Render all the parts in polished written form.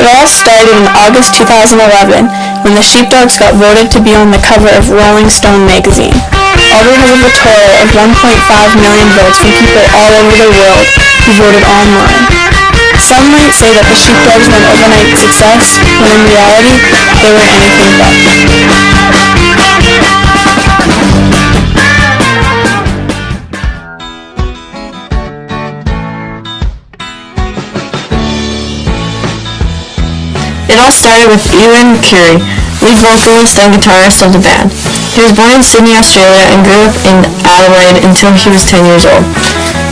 It all started in August 2011 when the Sheepdogs got voted to be on the cover of Rolling Stone magazine, all because of a total of 1.5 million votes from people all over the world who voted online. Some might say that the Sheepdogs were an overnight success, when in reality, they were anything but. It all started with Ewan Curry, lead vocalist and guitarist of the band. He was born in Sydney, Australia, and grew up in Adelaide until he was 10 years old.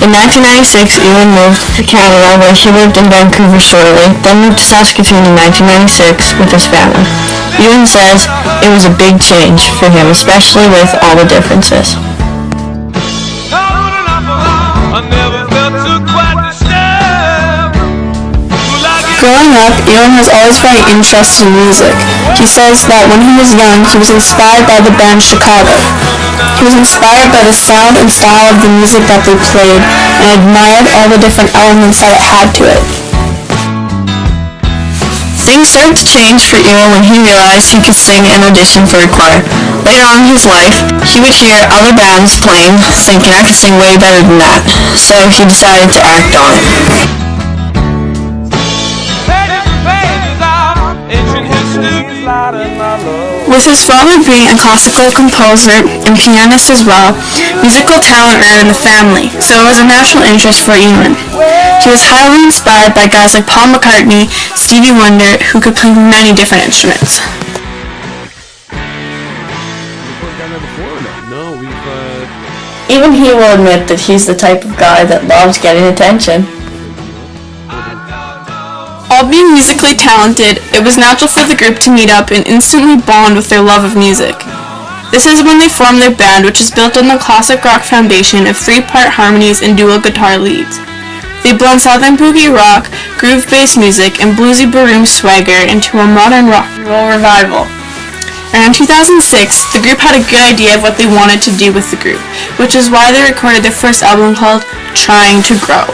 In 1996, Ewan moved to Canada, where he lived in Vancouver shortly, then moved to Saskatoon in 1996 with his family. Ewan says it was a big change for him, especially with all the differences. Growing up, Ewan was always very interested in music. He says that when he was young, he was inspired by the band Chicago. He was inspired by the sound and style of the music that they played and admired all the different elements that it had to it. Things started to change for Ewan when he realized he could sing and audition for a choir. Later on in his life, he would hear other bands playing, thinking I could sing way better than that, so he decided to act on it. With his father being a classical composer and pianist as well, musical talent ran in the family, so it was a natural interest for Ewan. He was highly inspired by guys like Paul McCartney, Stevie Wonder, who could play many different instruments. Even he will admit that he's the type of guy that loves getting attention. All being musically talented, it was natural for the group to meet up and instantly bond with their love of music. This is when they formed their band, which is built on the classic rock foundation of three-part harmonies and dual guitar leads. They blend southern boogie rock, groove-based music, and bluesy baroom swagger into a modern rock and roll revival. Around 2006, the group had a good idea of what they wanted to do with the group, which is why they recorded their first album called Trying to Grow.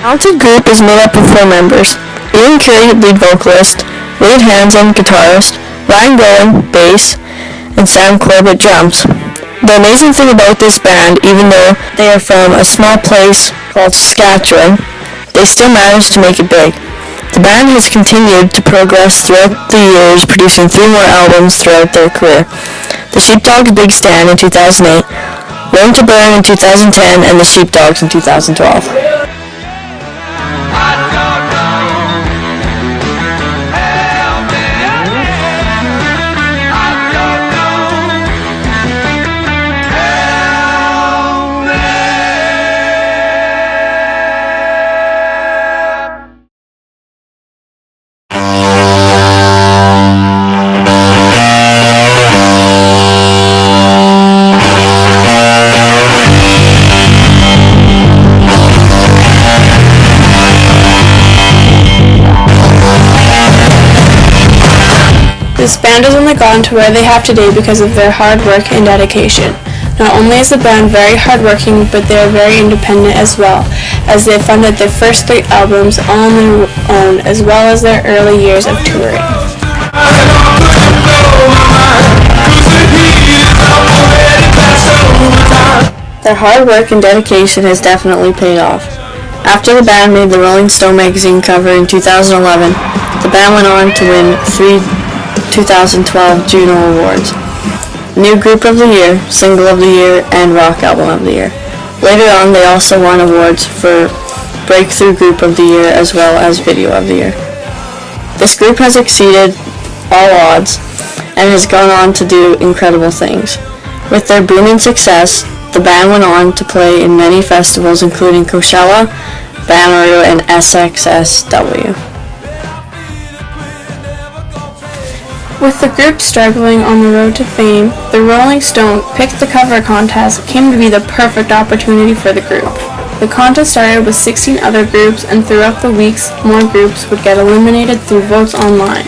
The talented group is made up of 4 members: Ewan Curry, lead vocalist, Wade Hansen, guitarist, Ryan Golan, bass, and Sam Corbett, drums. The amazing thing about this band, even though they are from a small place called Saskatchewan, they still managed to make it big. The band has continued to progress throughout the years, producing 3 more albums throughout their career: The Sheepdogs' Big Stand in 2008, Learn to Burn in 2010, and The Sheepdogs in 2012. This band has only gotten to where they have today because of their hard work and dedication. Not only is the band very hardworking, but they are very independent as well, as they funded their first 3 albums all on their own, as well as their early years of touring. Their hard work and dedication has definitely paid off. After the band made the Rolling Stone magazine cover in 2011, the band went on to win 3 2012 Juno Awards: New Group of the Year, Single of the Year, and Rock Album of the Year. Later on, they also won awards for Breakthrough Group of the Year as well as Video of the Year. This group has exceeded all odds and has gone on to do incredible things. With their booming success, the band went on to play in many festivals including Coachella, Bonnaroo, and SXSW. With the group struggling on the road to fame, the Rolling Stone Pick the Cover contest came to be the perfect opportunity for the group. The contest started with 16 other groups, and throughout the weeks, more groups would get eliminated through votes online.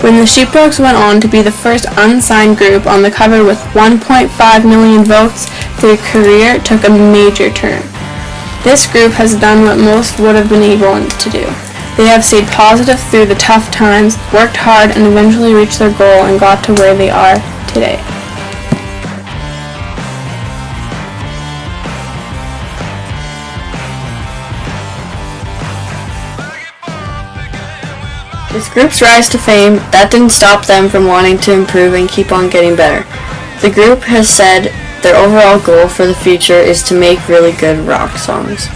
When the Sheepdogs went on to be the first unsigned group on the cover with 1.5 million votes, their career took a major turn. This group has done what most would have been able to do. They have stayed positive through the tough times, worked hard, and eventually reached their goal and got to where they are today. This group's rise to fame, that didn't stop them from wanting to improve and keep on getting better. The group has said their overall goal for the future is to make really good rock songs.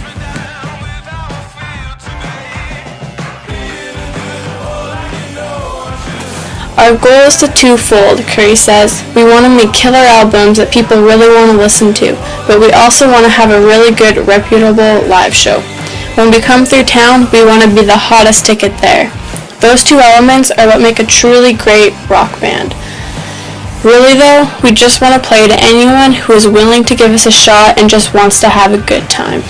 Our goal is twofold, Curry says. We want to make killer albums that people really want to listen to, but we also want to have a really good, reputable live show. When we come through town, we want to be the hottest ticket there. Those two elements are what make a truly great rock band. Really though, we just want to play to anyone who is willing to give us a shot and just wants to have a good time.